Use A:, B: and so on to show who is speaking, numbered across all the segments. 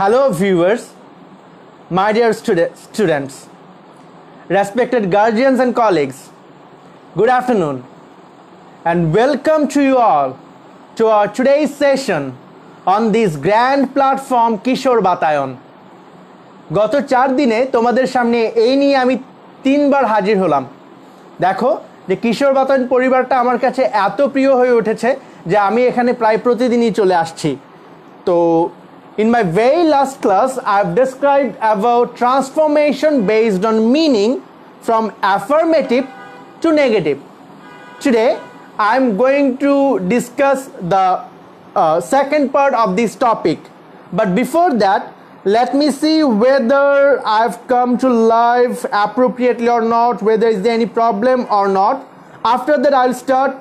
A: Hello viewers, my dear students, respected guardians and colleagues, good afternoon and welcome to you all to our today's session on this grand platform Kishor Batayon. গত 4 দিনে তোমাদের সামনে এই নিয়ে আমি 3 বার হাজির হলাম। দেখো যে কিশোর বাতায়ন পরিবারটা আমার কাছে এত প্রিয় হয়ে উঠেছে যে আমি এখানে প্রায় প্রতিদিনই চলে আসছি। তো in my very last class I've described about transformation based on meaning from affirmative to negative. Today I'm going to discuss the second part of this topic, but before that let me see whether I've come to live appropriately or not, whether is there any problem or not. After that I'll start.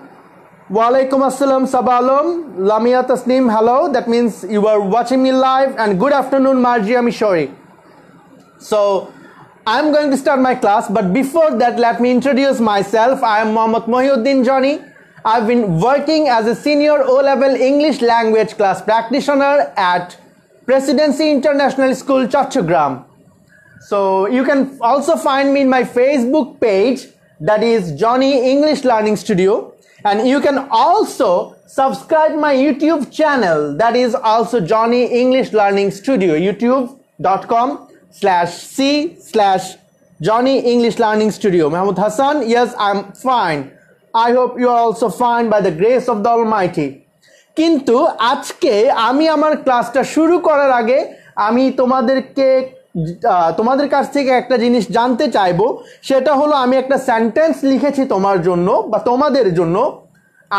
A: Walaikum assalam, sabalom, lamia tasnim, hello, that means you are watching me live, and good afternoon Marjia Mishori. So I'm going to start my class, but before that let me introduce myself. I am Mohammad Mohiuddin Johnny. I've been working as a senior O-level English language class practitioner at Presidency International School, Chattogram. So you can also find me in my Facebook page, that is Johnny English Learning Studio, and you can also subscribe my YouTube channel, that is also Johnny English Learning Studio, youtube.com/c/Johnny English Learning Studio. Mahmoud Hassan, yes, I'm fine. I hope you are also fine by the grace of the Almighty. কিন্তু আজকে আমি আমার ক্লাসটা শুরু করার আগে আমি তোমাদের কাছ থেকে একটা জিনিস জানতে চাইবো, সেটা হলো আমি একটা সেন্টেন্স লিখেছি তোমার জন্য বা তোমাদের জন্য।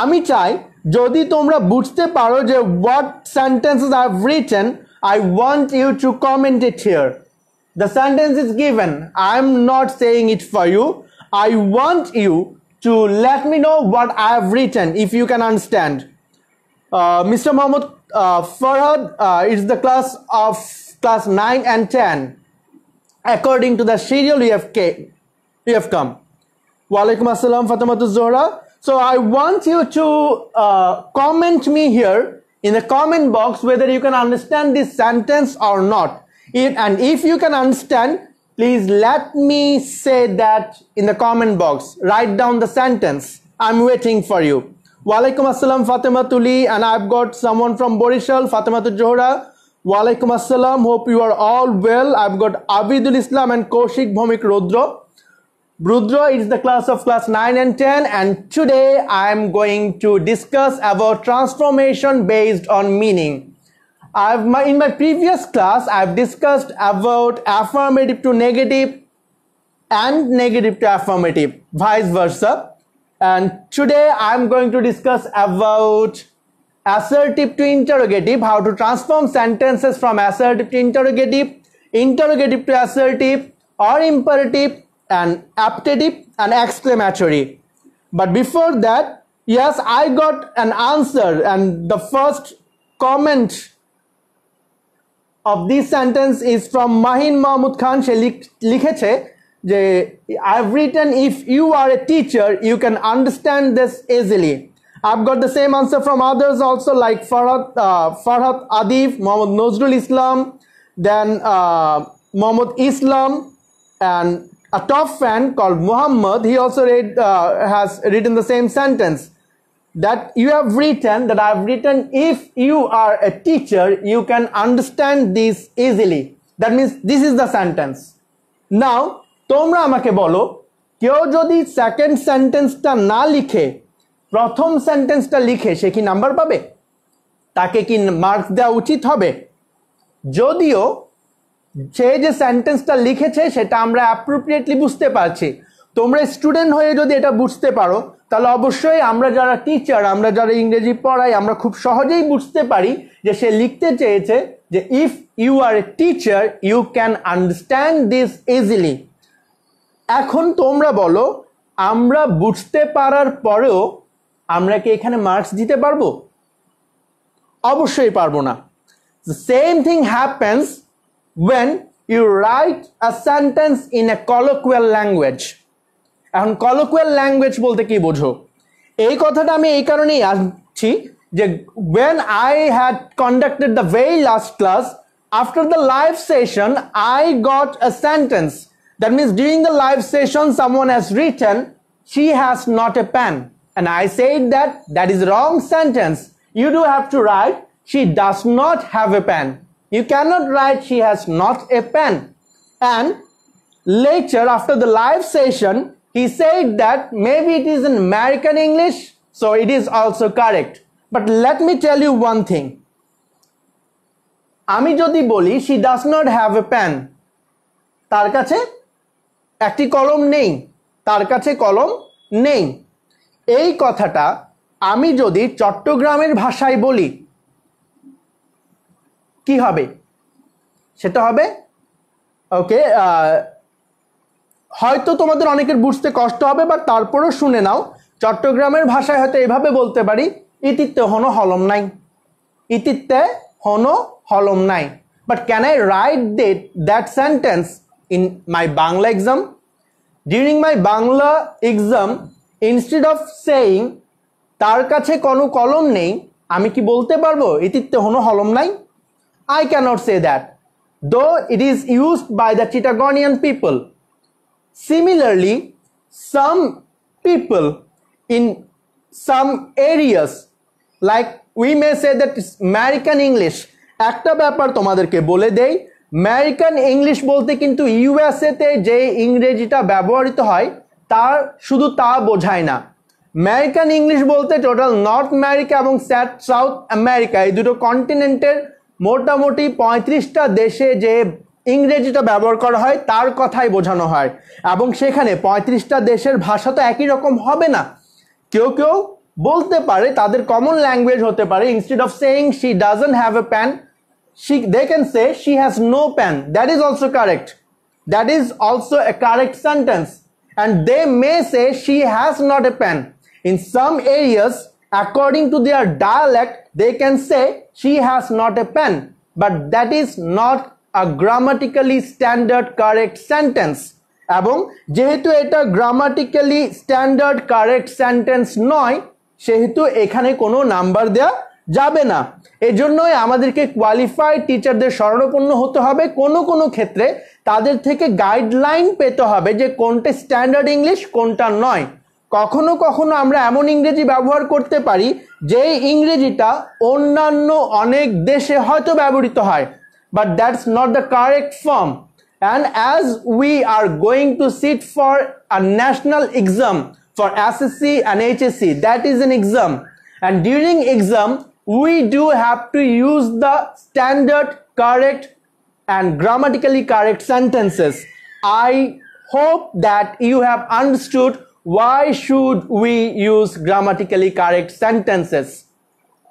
A: আমি চাই যদি তোমরা বুঝতে পারো যে what sentences I have written, I want you to comment it here. The sentence is given. I am not saying it for you. I want you to let me know what I have written, if you can understand. Mr. Mohammad Farhad is the class of class 9 and 10. According to the schedule you have come. Walaikum assalam, Fatimatu Zohra. So I want you to comment me here in the comment box whether you can understand this sentence or not. If you can understand, please let me say that in the comment box. Write down the sentence. I'm waiting for you. Walaikum assalam, Fatimatuli, and I've got someone from Borishal, Fatimatu Johra. Walaikum assalam, hope you are all well. I've got Abidul Islam and Kaushik Bhomik Rudra. Rudra is the class of class 9 and 10, and today I'm going to discuss about transformation based on meaning. In my previous class I've discussed about affirmative to negative and negative to affirmative, vice versa. And today I'm going to discuss about assertive to interrogative, how to transform sentences from assertive to interrogative, interrogative to assertive, or imperative, and aptative and exclamatory. But before that, yes, I got an answer, and the first comment of this sentence is from Mahin Mahmud Khan. She likheche je I've written, if you are a teacher you can understand this easily. I've got the same answer from others also, like Farhat Adif, Mohammad Nozrul Islam, then Mohammad Islam, and a top fan called Muhammad, he also has written the same sentence that you have written, that I've written, if you are a teacher you can understand this easily. That means this is the sentence. Now তোমরা আমাকে বলো, কেউ যদি second সেন্টেন্সটা না লিখে প্রথম সেন্টেন্সটা লিখে সে কি নাম্বার পাবে? তাকে কি মার্কস দেওয়া উচিত হবে? যদিও সে যে সেন্টেন্সটা লিখেছে সেটা আমরা অ্যাপ্রোপ্রিয়েটলি বুঝতে পারছি, তোমরা স্টুডেন্ট হয়ে যদি এটা বুঝতে পারো তাহলে অবশ্যই আমরা যারা টিচার, আমরা যারা ইংরেজি পড়াই, আমরা খুব সহজেই বুঝতে পারি যে সে লিখতে চেয়েছে যে if you are a teacher you can understand this easily. এখন তোমরা বলো, আমরা বুঝতে পারার পরেও আমরা কি এখানে মার্কস দিতে পারবো? অবশ্যই পারবো না। The same thing happens when you write a sentence in a colloquial language. এখন colloquial language বলতে কি বোঝো? এই কথাটা আমি এই কারণেই আসছি যে when I had conducted the very last class after the live session I got a sentence. That means during the live session someone has written she has not a pen, and I said that that is wrong sentence. You do have to write she does not have a pen. You cannot write she has not a pen. And later after the live session he said that maybe it is in American English, so it is also correct. But let me tell you one thing. আমি যদি বলি she does not have a pen, তার কাছে একটি কলম নেই, তার কাছে কলম নেই, এই কথাটা আমি যদি চট্টগ্রামের ভাষায় বলি কি হবে? সেটা হবে ওকে, হয়তো তোমাদের অনেকের বুঝতে কষ্ট হবে, বাট তারপরও শুনে নাও। চট্টগ্রামের ভাষায় হয়তো এভাবে বলতে পারি ইতিতে হনো হলম নাই, ইতিতে হনো হলম নাই। But can I write that sentence in my Bangla exam? During my Bangla exam, instead of saying তার কাছে কোনো কলম নেই, আমি কি বলতে পারবো ইতিতে হনো হলম নাই? I cannot say that, though it is used by the Chittagonian people. Similarly, some people in some areas, like we may say that it's American English. একটা ব্যাপার তোমাদেরকে বলে দেই, আমেরিকান ইংলিশ বলতে কিন্তু ইউএসএ তে যে ইংরেজিটা ব্যবহৃত হয় তার শুধু তা বোঝায় না। আমেরিকান ইংলিশ বলতে টোটাল নর্থ আমেরিকা এবং সাউথ আমেরিকা এই দুটো কন্টিনেন্টের মোটামুটি 35টা দেশে যে ইংরেজিটা ব্যবহার করা হয় তার কথাই বোঝানো হয়, এবং সেখানে 35টা দেশের ভাষা তো একই রকম হবে না। কেউ কেউ বলতে পারে তাদের কমন ল্যাঙ্গুয়েজ হতে পারে, instead of saying she doesn't have a pan, they can say she has no pen. That is also correct. That is also a correct sentence. And they may say she has not a pen. In some areas, according to their dialect, they can say she has not a pen. But that is not a grammatically standard correct sentence. এবং যেহেতু এটা grammatically standard correct sentence নয়, সেহেতু এখানে কোনো number দেয়া যাবে না। এজন্যই আমাদেরকে কোয়ালিফাইড টিচারদের শরণাপন্ন হতে হবে। কোনো কোনো ক্ষেত্রে তাদের থেকে গাইডলাইন পেতে হবে যে কোনটা স্ট্যান্ডার্ড ইংলিশ কোনটা নয়। কখনো কখনো আমরা এমন ইংরেজি ব্যবহার করতে পারি যে ইংরেজিটা অন্যান্য অনেক দেশে হয়তো ব্যবহৃত হয়, but that's not the correct form. And as we are going to sit for a national exam for SSC and HSC, that is an exam, and during exam we do have to use the standard correct and grammatically correct sentences. I hope that you have understood why should we use grammatically correct sentences.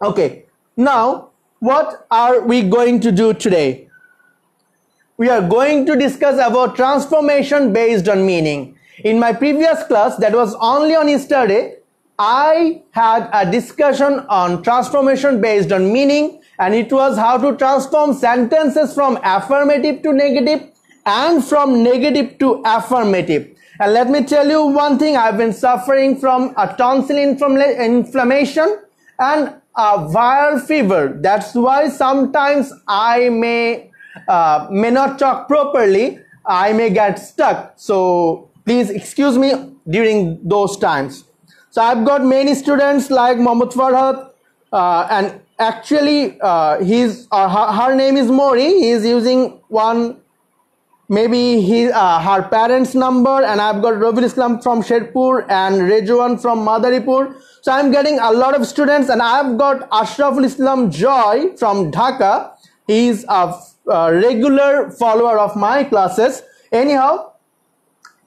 A: Okay, now what are we going to do today? We are going to discuss about transformation based on meaning. In my previous class, that was only on yesterday, I had a discussion on transformation based on meaning, and it was how to transform sentences from affirmative to negative and from negative to affirmative. And let me tell you one thing, I've been suffering from a tonsil inflammation and a viral fever. That's why sometimes I may not talk properly, I may get stuck, so please excuse me during those times. So I've got many students like Mohammad Farhat, and actually her name is Mori. He is using one, maybe her parents' number, and I've got Rabil Islam from Sherpur and Rejuan from Madaripur. So I'm getting a lot of students, and I've got Ashraful Islam Joy from Dhaka. He's a regular follower of my classes. Anyhow,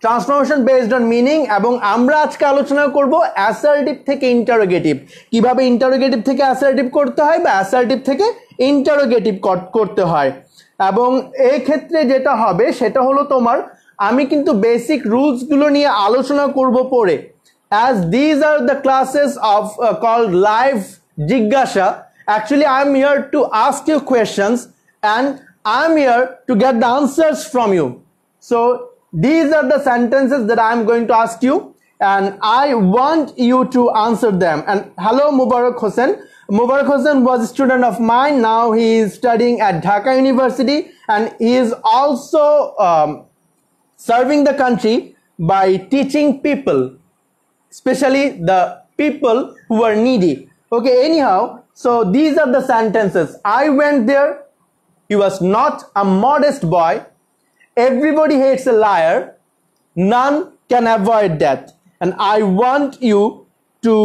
A: transformation based on meaning, এবং আমরা আজকে আলোচনা করব assertive থেকে interrogative, কিভাবে interrogative থেকে assertive করতে হয় বা অ্যাসার্টিভ থেকে ইন্টারোগেটিভ করতে হয়। এবং এই ক্ষেত্রে যেটা হবে সেটা হলো তোমার, আমি কিন্তু বেসিক রুলসগুলো নিয়ে আলোচনা করব পরে, as these are the classes of called live জিজ্ঞাসা. Actually I'm here to ask you questions and I'm here to get the answers from you. So these are the sentences that I'm going to ask you and I want you to answer them. And hello Mubarak Hussain. Mubarak Hossain was a student of mine. Now he is studying at Dhaka University, and he is also serving the country by teaching people, especially the people who are needy. Okay, anyhow, so these are the sentences. I went there. He was not a modest boy. Everybody hates a liar. None can avoid death. And I want you to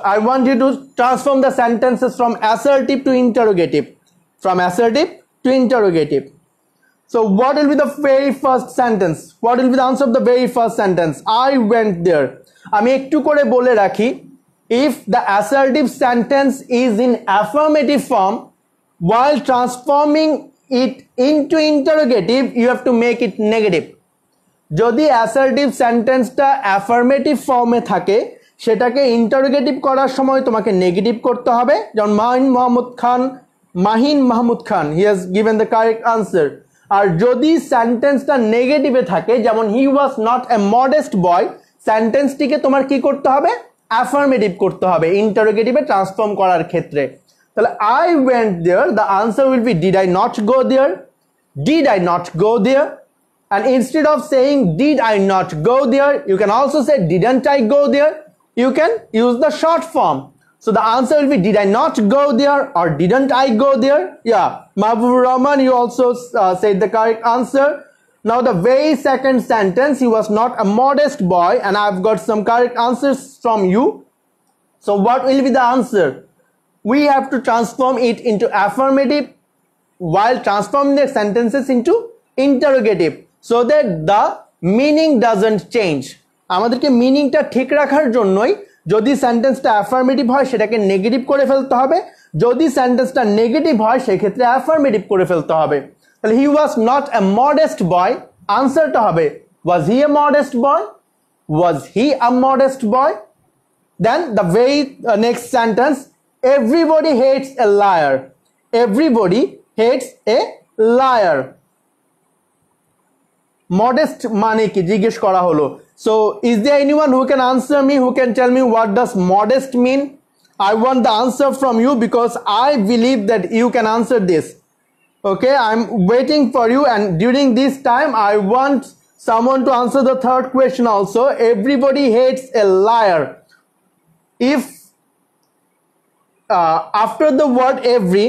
A: I want you to transform the sentences from assertive to interrogative. From assertive to interrogative. So what will be the very first sentence? What will be the answer of the very first sentence? I went there. আমি একটু করে বলে রাখি, if the assertive sentence is in affirmative form, while transforming it into interrogative, you have to make it negative. যদি assertive sentence-টা affirmative form-এ থাকে, সেটাকে interrogative করার সময় তোমাকে negative করতে হবে। যেমন মাহিন মাহমুদ খান, he has given the correct answer. আর যদি সেন্টেন্সটা নেগেটিভে থাকে, যেমন he was not a modest boy, সেন্টেন্সটিকে তোমার কি করতে হবে? অ্যাফার্মেটিভ করতে হবে ইন্টারোগেটিভে ট্রান্সফর্ম করার ক্ষেত্রে। তাহলে I went there, the answer will be did I not go there? Did I not go there? And instead of saying did I not go there, you can also say didn't I go there? You can use the short form. So the answer will be did I not go there or didn't I go there? Yeah, Mahbubur Rahman, you also said the correct answer. Now the very second sentence, he was not a modest boy, and I've got some correct answers from you. So what will be the answer? We have to transform it into affirmative while transforming the sentences into interrogative so that the meaning doesn't change. আমাদেরকে মিনিংটা ঠিক রাখার জন্যই যদি সেন্টেন্সটা affirmative হয় সেটাকে negative করে ফেলতে হবে, যদি সেন্টেন্সটা নেগেটিভ হয় সেই ক্ষেত্রে অ্যাফার্মেটিভ করে ফেলতে হবে। তাহলে he was not a modest boy, আনসারটা হবে was he a modest boy? Was he a modest boy? Then the very next sentence, everybody hates a liar. Everybody hates a liar. Modest মানে কি জিজ্ঞেস করা হলো। So is there anyone who can answer me, who can tell me what does modest mean? I want the answer from you because I believe that you can answer this. Okay, I'm waiting for you, and during this time I want someone to answer the third question also. Everybody hates a liar. If after the word every,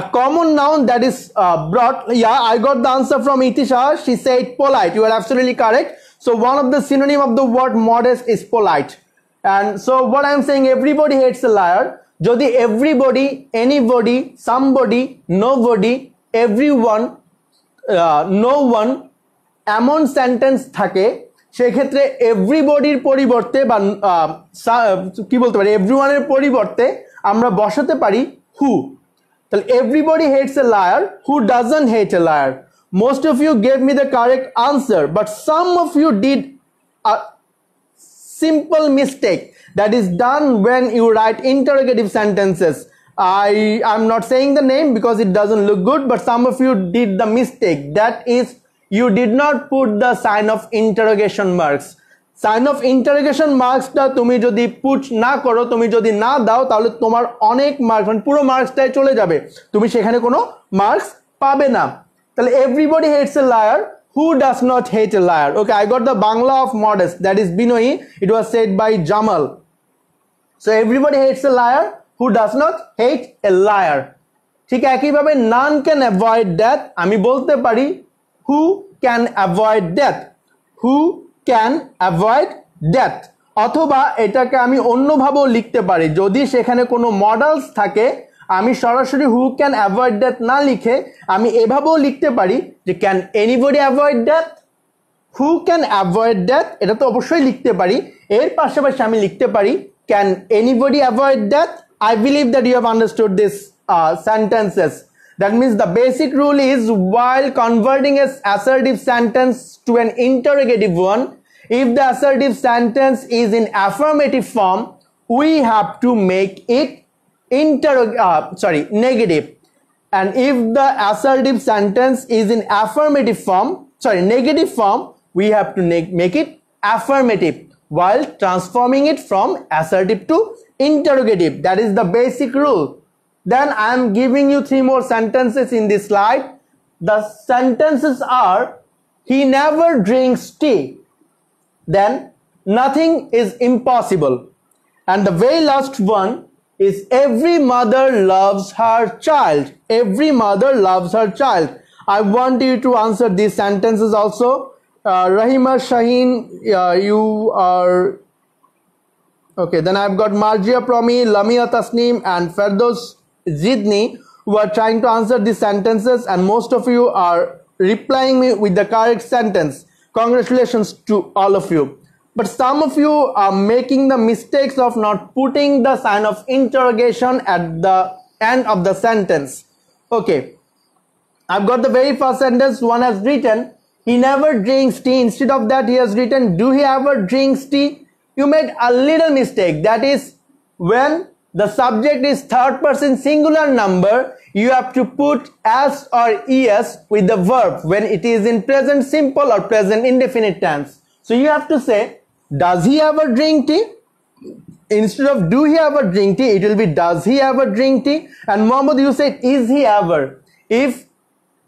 A: a common noun that is brought, yeah, I got the answer from Itisha. She said polite. You are absolutely correct. So one of the synonym of the word modest is polite. And so what I'm saying, everybody hates a liar. Jodi everybody, anybody, somebody, nobody, everyone, no one, এমন sentence থাকে সেক্ষেত্রে এভরিবডির পরিবর্তে বা কি বলতে পারি এভরিওয়ানের পরিবর্তে আমরা বসাতে পারি হু। তাহলে everybody hates a liar. Who doesn't hate a liar? Most of you gave me the correct answer, but some of you did a simple mistake that is done when you write interrogative sentences. I'm not saying the name because it doesn't look good, but some of you did the mistake. That is, you did not put the sign of interrogation marks. Sign of interrogation marks টা তুমি যদি put না করো, তুমি যদি না দাও, তাহলে তোমার অনেক মার্কস মানে পুরো মার্কসটাই চলে যাবে, তুমি সেখানে কোনো মার্কস পাবে না। তাহলে everybody hates a liar. Who does not hate a liar? Okay, I got the Bangla of modest, that is Binoyi. It was said by Jamal. So everybody hates a liar. Who does not hate a liar? ঠিক একইভাবে none can avoid death, আমি বলতে পারি who can avoid death? Who can avoid death? অথবা এটাকে আমি অন্যভাবেও লিখতে পারি, যদি সেখানে কোনো মডেলস থাকে আমি সরাসরি who can avoid death না লিখে আমি এভাবেও লিখতে পারি যে can anybody avoid death? Who can avoid death? এটা তো অবশ্যই লিখতে পারি, এর পাশাপাশি আমি লিখতে পারি can anybody avoid death? I believe that you have understood this sentences. That means the basic rule is while converting an assertive sentence to an interrogative one, if the assertive sentence is in affirmative form, we have to make it negative. And if the assertive sentence is in affirmative form, negative form, we have to make it affirmative. while transforming it from assertive to interrogative. That is the basic rule. Then I am giving you 3 more sentences in this slide. The sentences are: he never drinks tea. Then nothing is impossible. And the very last one is every mother loves her child. Every mother loves her child. I want you to answer these sentences also. Rahima Shaheen, you are okay. Then I've got Marjia Promi, Lamia Tasneem and Ferdos Zidni who are trying to answer these sentences, and most of you are replying me with the correct sentence. Congratulations to all of you. But some of you are making the mistakes of not putting the sign of interrogation at the end of the sentence. Okay, I've got the very first sentence. One has written, he never drinks tea. Instead of that, he has written, do he ever drinks tea? You made a little mistake. That is, when the subject is third person singular number, you have to put as or es with the verb when it is in present simple or present indefinite tense. So you have to say, does he ever drink tea? Instead of do he ever drink tea, it will be does he ever drink tea? And Mohammed, you said is he ever. If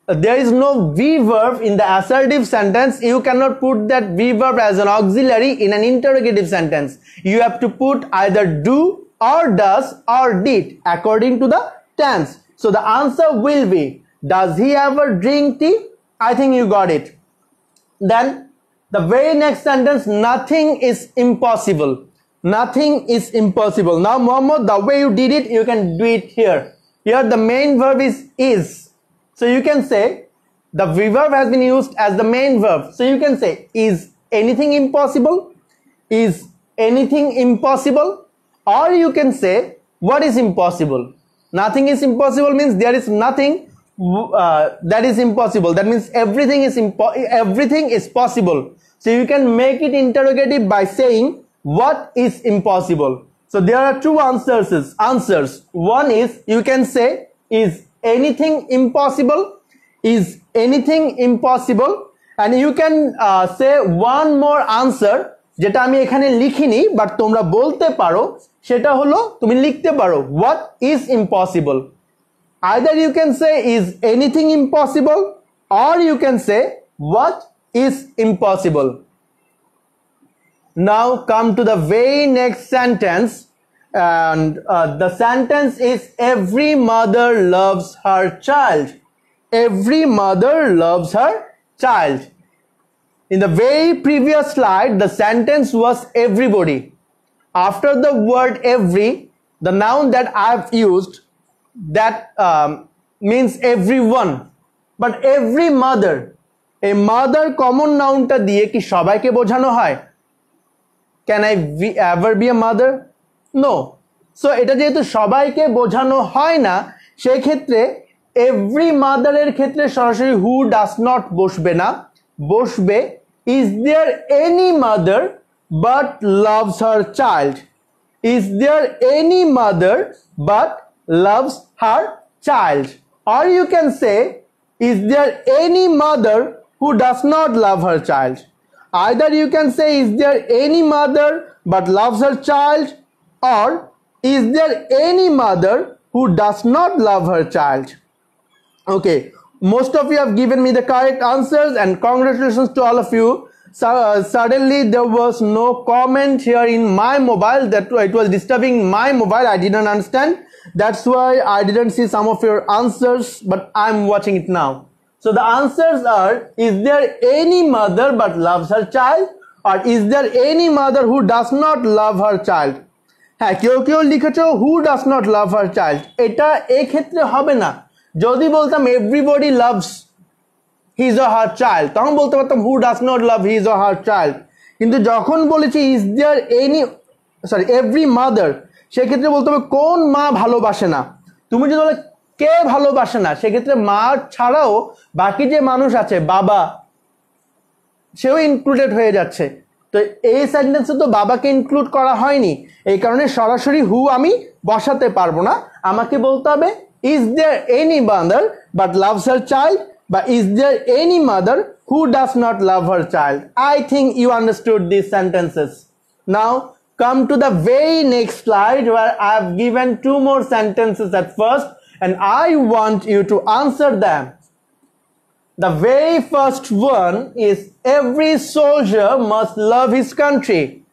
A: there is no V verb in the assertive sentence, you cannot put that V verb as an auxiliary in an interrogative sentence. You have to put either do or does or did according to the tense. So the answer will be, does he ever drink tea? I think you got it. Then the very next sentence, nothing is impossible. Nothing is impossible. Now Mohammed, the way you did it, you can do it here. Here the main verb is. So you can say, the verb has been used as the main verb. So you can say, is anything impossible? Is anything impossible? Or you can say, what is impossible? Nothing is impossible means there is nothing that is impossible. That means everything is possible. So you can make it interrogative by saying, what is impossible? So there are 2 answers. One is, you can say, is anything impossible? Is anything impossible? And you can say one more answer, যেটা আমি এখানে লিখিনি but তোমরা বলতে পারো, সেটা হলো তুমি লিখতে পারো what is impossible. Either you can say is anything impossible, or you can say what is impossible. Now come to the very next sentence, and the sentence is every mother loves her child. Every mother loves her child. In the very previous slide, the sentence was everybody. After the word every, the noun that I have used, that means everyone. But every mother, a mother common noun ta diye ki shobai ke bojhano hoy? Can I ever be a mother? No. So এটা যেহেতু সবাইকে বোঝানো হয় না, সেই ক্ষেত্রে every mother এর ক্ষেত্রে সরাসরি who does not বসবে না, বসবে is there any mother but loves her child. Is there any mother but loves her child? Or you can say, is there any mother who does not love her child? Either you can say, is there any mother but loves her child, or is there any mother who does not love her child? Okay, most of you have given me the correct answers, and congratulations to all of you. So, suddenly there was no comment here in my mobile, that it was disturbing my mobile. I didn't understand. That's why I didn't see some of your answers, but I'm watching it now. So the answers are, is there any mother but loves her child, or is there any mother who does not love her child? হ্যাঁ, কেউ লিখেছো who does not love her child. এটা এই ক্ষেত্রে হবে না। যদি বলতাম everybody loves his or her child, তখন বলতে পারতাম who does not love his or her child. কিন্তু যখন বলেছি is there any every mother, সেক্ষেত্রে বলতে হবে কোন মা ভালোবাসে না। তুমি যদি বলে কে ভালোবাসে না, সেক্ষেত্রে মা ছাড়াও বাকি যে মানুষ আছে, বাবা, সেও ইনক্লুডেড হয়ে যাচ্ছে। তো এই সেন্টেন্সে তো বাবাকে ইনক্লুড করা হয়নি, এই কারণে সরাসরি হু আমি বসাতে পারবো না। আমাকে বলতে হবে is there any mother but loves her child, বা is there any mother who does not love her child. I think you understood these sentences. Now come to the very next slide where I have given two more sentences at first and I want you to answer them. The very first one is every soldier must love his country.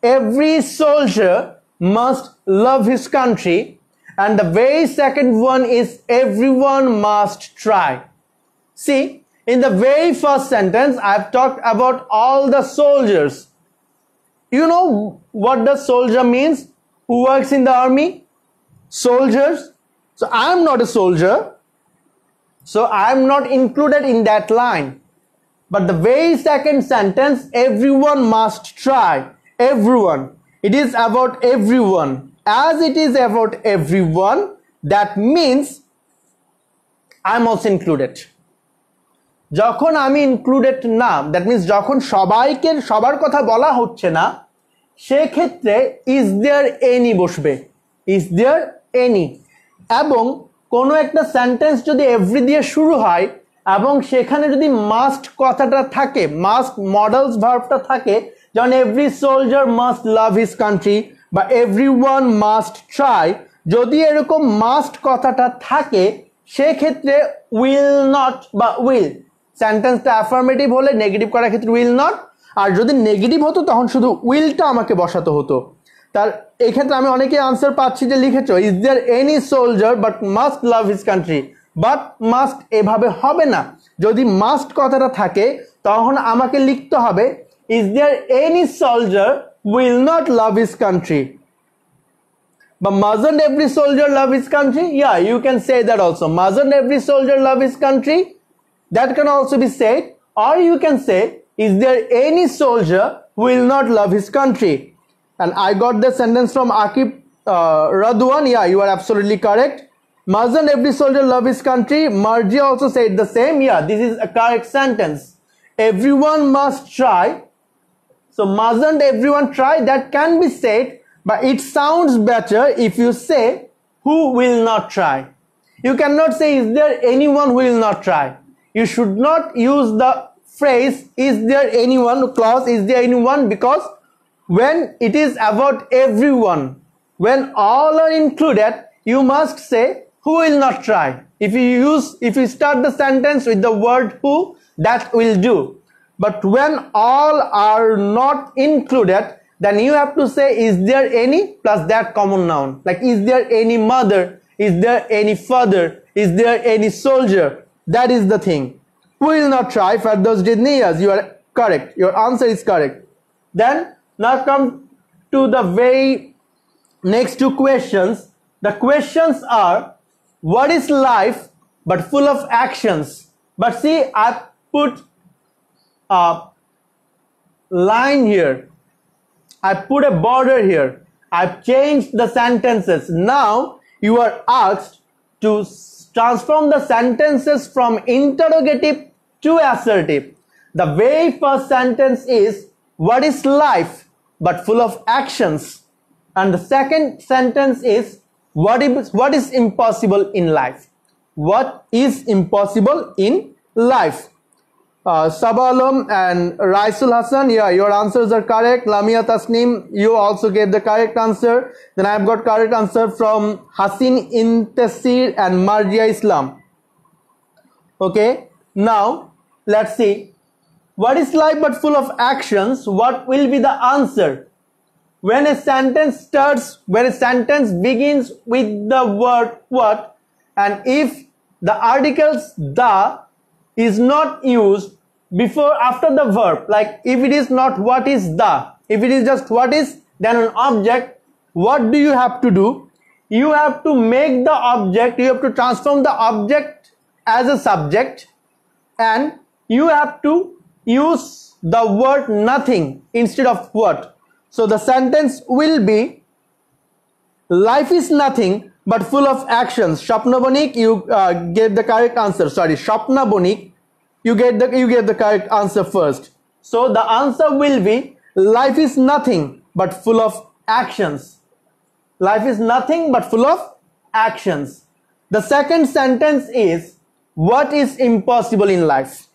A: Every soldier must love his country. And the very second one is everyone must try. See, in the very first sentence, I've talked about all the soldiers. You know what the soldier means? Who works in the army? Soldiers. So I'm not a soldier. So I'm not included in that line. But the very second sentence, everyone must try. Everyone. It is about everyone. As it is about everyone, that means I'm also included. যখন আমি included না, that means যখন সবাইকে সবার কথা বলা হচ্ছে না, সেক্ষেত্রে is there any বসবে. Is there any? এবং কোনো একটা সেন্টেন্স যদি এভরি দিয়ে শুরু হয় এবং সেখানে যদি মাস্ট কথাটা থাকে, মাস্ট মডেলস ভার্বটা থাকে, যেমন every soldier must love his country বা এভরিওয়ান মাস্ট ট্রাই, যদি এরকম মাস্ট কথাটা থাকে সেক্ষেত্রে উইল নট বা উইল, সেন্টেন্সটা অ্যাফার্মেটিভ হলে নেগেটিভ করার ক্ষেত্রে উইল নট, আর যদি নেগেটিভ হতো তখন শুধু উইলটা আমাকে বসাতে হতো। তার এই ক্ষেত্রে আমি অনেকে আনসার পাচ্ছি যে লিখেছো is there any soldier but must love his country, but must এভাবে হবে না। যদি মাস্ট কথাটা থাকে তখন আমাকে লিখতে হবে is there any soldier will not love his country. But mustn't every soldier love his country? Yeah, you can say that also. Mustn't every soldier love his country? That can also be said. Or you can say, is there any soldier who will not love his country? And I got the sentence from Akib Radwan. Yeah, you are absolutely correct. Mustn't every soldier love his country? Marji also said the same. Yeah, this is a correct sentence. Everyone must try. So mustn't everyone try? That can be said. But it sounds better if you say, who will not try? You cannot say, is there anyone who will not try? You should not use the phrase, is there anyone, clause, is there anyone, because when it is about everyone, when all are included, you must say, who will not try? If you start the sentence with the word who, that will do. But when all are not included, then you have to say is there any plus that common noun, like is there any mother, is there any father, is there any soldier. That is the thing. Who will not try? Firdaus Didni, yes, you are correct, your answer is correct. Then now come to the very next two questions. The questions are, what is life but full of actions? But see, I put a line here, I put a border here, I've changed the sentences. Now you are asked to transform the sentences from interrogative to assertive. The very first sentence is, what is life but full of actions? And the second sentence is, what is impossible in life? What is impossible in life? Sabalom and Raisul Hassan, yeah, your answers are correct. Lamia Tasnim, you also gave the correct answer. Then I've got correct answer from Hasin Intesir and Marjia Islam. Okay, now let's see. What is life but full of actions? What will be the answer? When a sentence begins with the word what, and if the articles the is not used after the verb, like if it is not what is the, if it is just what is, then an object, what do you have to do? You have to make the object, you have to transform the object as a subject, and you have to use the word nothing instead of what. So the sentence will be, life is nothing but full of actions. Shapna Bonik, you gave the correct answer. Sorry, Shapna Bonik, you gave the correct answer first. So the answer will be, life is nothing but full of actions. Life is nothing but full of actions. The second sentence is, what is impossible in life?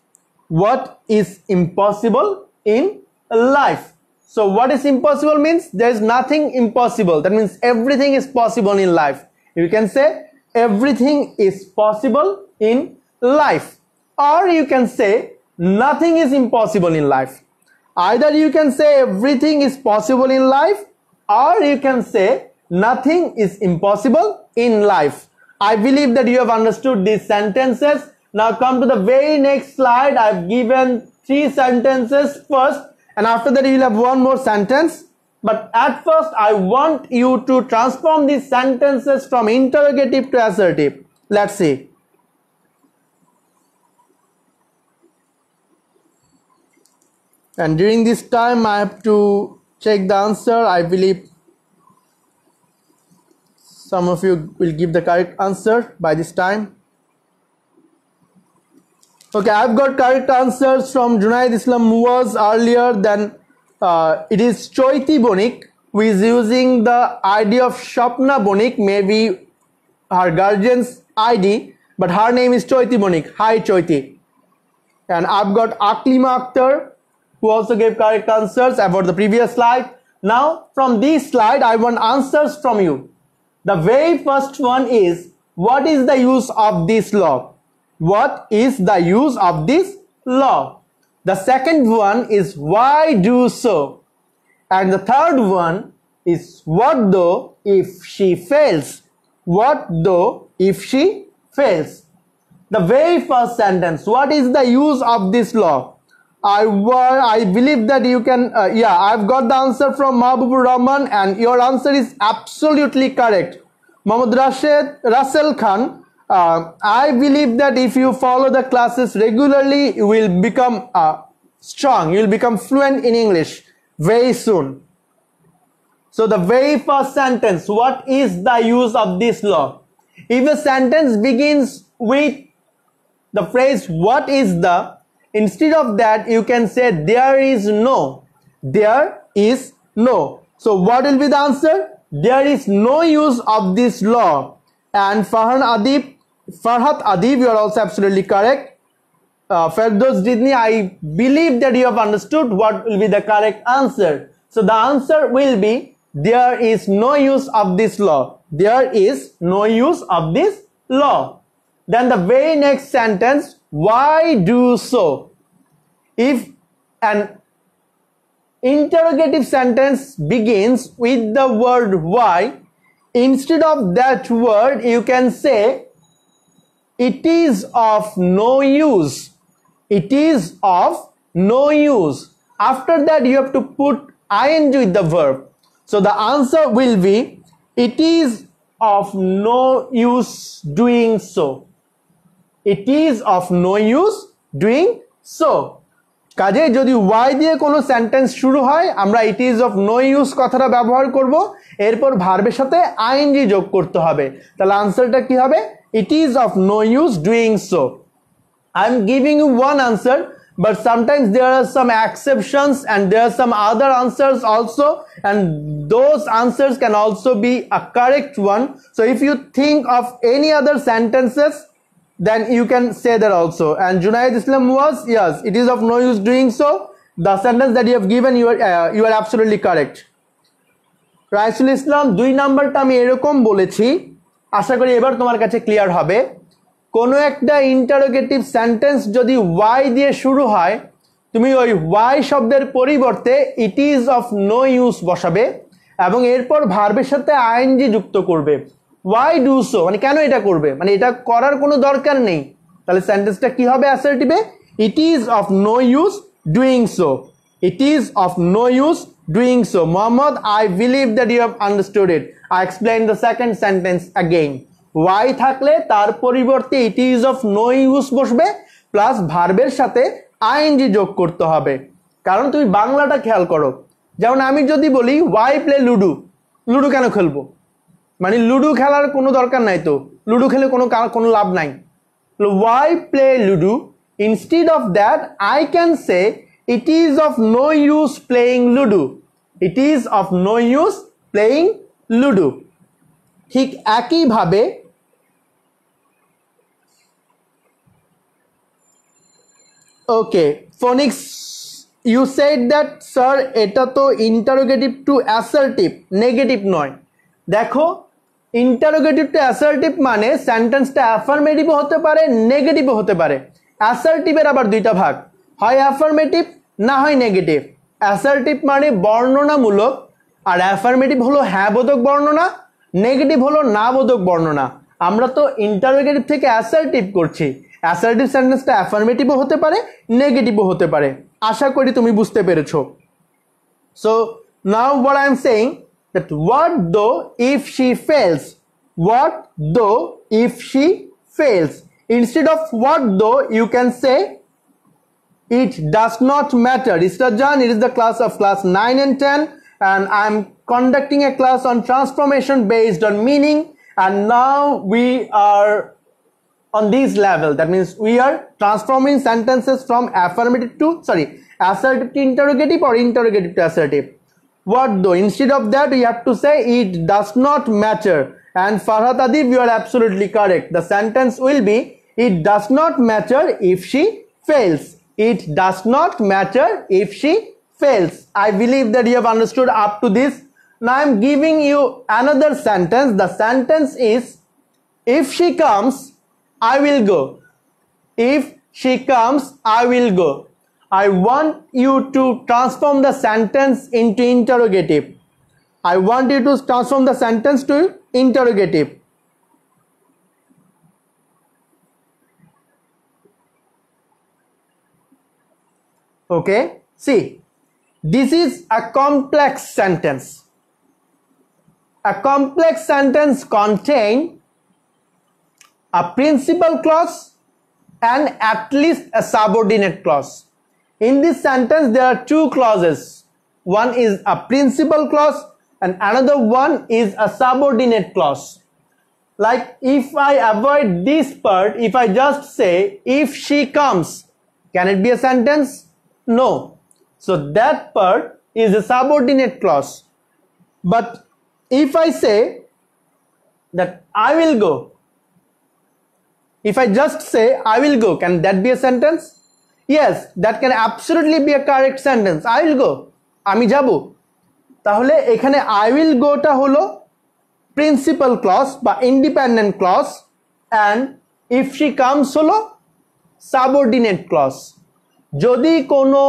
A: What is impossible in life? So what is impossible means there is nothing impossible. That means everything is possible in life. You can say everything is possible in life, or you can say nothing is impossible in life. Either you can say everything is possible in life, or you can say nothing is impossible in life. I believe that you have understood these sentences. Now come to the very next slide. I've given 3 sentences first, and after that you will have one more sentence. But at first I want you to transform these sentences from interrogative to assertive. Let's see. And during this time I have to check the answer. I believe some of you will give the correct answer by this time. Okay, I've got correct answers from Junaid Islam was earlier. Then it is Choiti Bonik who is using the ID of Shapna Bonik, maybe her guardian's ID, but her name is Choiti Bonik. Hi Choiti. And I've got Aklima Akhtar who also gave correct answers about the previous slide. Now from this slide I want answers from you. The very first one is, what is the use of this law? What is the use of this law? The second one is, why do so? And the third one is, what though if she fails? What though if she fails? The very first sentence, what is the use of this law? I believe that you can, yeah, I've got the answer from Mahbubur Rahman, and your answer is absolutely correct. Mohammad Russell Khan, I believe that if you follow the classes regularly, you will become strong, you will become fluent in English very soon. So the very first sentence, what is the use of this law? If a sentence begins with the phrase what is the, instead of that you can say there is no. There is no. So what will be the answer? There is no use of this law. And Farhat Adib, you are also absolutely correct. Ferdoz Didni, I believe that you have understood what will be the correct answer. So the answer will be, there is no use of this law. There is no use of this law. Then the very next sentence, why do so? If an interrogative sentence begins with the word why, instead of that word you can say it is of no use. It is of no use. After that you have to put ing with the verb. So the answer will be, it is of no use doing so. It is of no use doing so. কাজে যদি Y দিয়ে কোনো sentence শুরু হয়, আমরা it is of no use কথাটা ব্যবহার করব, এরপর ভার্বের সাথে আইএনজি যোগ করতে হবে। তাহলে আনসারটা কি হবে? It is of no use doing so. I am giving you one answer, but sometimes there are some exceptions and there are some other answers also, and those answers can also be a correct one. So if you think of any other sentences, then you can say that also. And Junaid Islam was, yes, it is of no use doing so. The sentence that you have given, you are absolutely correct. Raisul Islam, 2 নাম্বারটা আমি এরকম বলেছি, আশা করি এবার তোমার কাছে clear হবে। কোনো একটা ইন্টারোগেটিভ সেন্টেন্স যদি ওয়াই দিয়ে শুরু হয়, তুমি ওই ওয়াই শব্দের পরিবর্তে it is of no use বসাবে এবং এরপর ভার্বের সাথে আইএনজি যুক্ত করবে। ওয়াই ডু সো মানে কেন এটা করবে, মানে এটা করার কোনো দরকার নেই। তাহলে সেন্টেন্সটা কি হবে অ্যাসার্টিভে? It is of no use doing so. It is of no use doing so. Mohammad, I believe that you have understood it. I explain the second sentence again. Y থাকলে তার পরিবর্তে it is of no use বসবে, plus ভার্বের সাথে ING যোগ করতে হবে। কারণ তুমি বাংলাটা খেয়াল করো, যেমন আমি যদি বলি ওয়াই প্লে লুডো, লুডো কেন খেলবো, মানে লুডো খেলার কোনো দরকার নাই, তো লুডো খেলে কোনো লাভ নাই। Why play ludo, instead of that I can say it is of no use playing ludo. It is of no use playing ludo. ঠিক একইভাবে okay, Phoenix you said that sir এটা তো ইন্টারোগেটিভ টু অ্যাসার্টিভ, নেগেটিভ নয়। দেখো interrogative two assertive মানে সেন্টেন্সটা অ্যাফার্মেটিভও হতে পারে, নেগেটিভও হতে পারে। অ্যাসার্টিভের আবার দুইটা ভাগ, হয় অ্যাফার্মেটিভ না হয় নেগেটিভ। অ্যাসার্টিভ মানে বর্ণনামূলক, আর অ্যাফার্মেটিভ হলো হ্যাঁ বোধক বর্ণনা, নেগেটিভ হলো না বোধক বর্ণনা। আমরা তো ইন্টারোগেটিভ থেকে অ্যাসার্টিভ করছি, অ্যাসার্টিভ সেন্টেন্সটা অ্যাফার্মেটিভও হতে পারে, নেগেটিভও হতে পারে। আশা করি তুমি বুঝতে পেরেছো। So now what I am saying that what though if she fails, what though if she fails, instead of what though you can say it does not matter. Istajan, it is the class of class 9 and 10 and I am conducting a class on transformation based on meaning, and now we are on this level. That means we are transforming sentences from assertive to interrogative or interrogative to assertive. What though, instead of that we have to say it does not matter. And Farhat Adib, you are absolutely correct. The sentence will be it does not matter if she fails. It does not matter if she fails. I believe that you have understood up to this. Now I am giving you another sentence. The sentence is if she comes I will go. If she comes I will go. I want you to transform the sentence into interrogative. I want you to transform the sentence to interrogative. Okay, see, this is a complex sentence. A complex sentence contains a principal clause and at least a subordinate clause. In this sentence there are two clauses. One is a principal clause and another one is a subordinate clause. Like if I avoid this part, if I just say if she comes, can it be a sentence? No. So that part is a subordinate clause. But if I say that I will go, if I just say I will go, can that be a sentence? Yes, that can absolutely be a correct sentence. I will go, আমি যাব। তাহলে এখানে I will go টা হলো principal clause বা independent clause, and if she comes হলো subordinate clause. যদি কোনো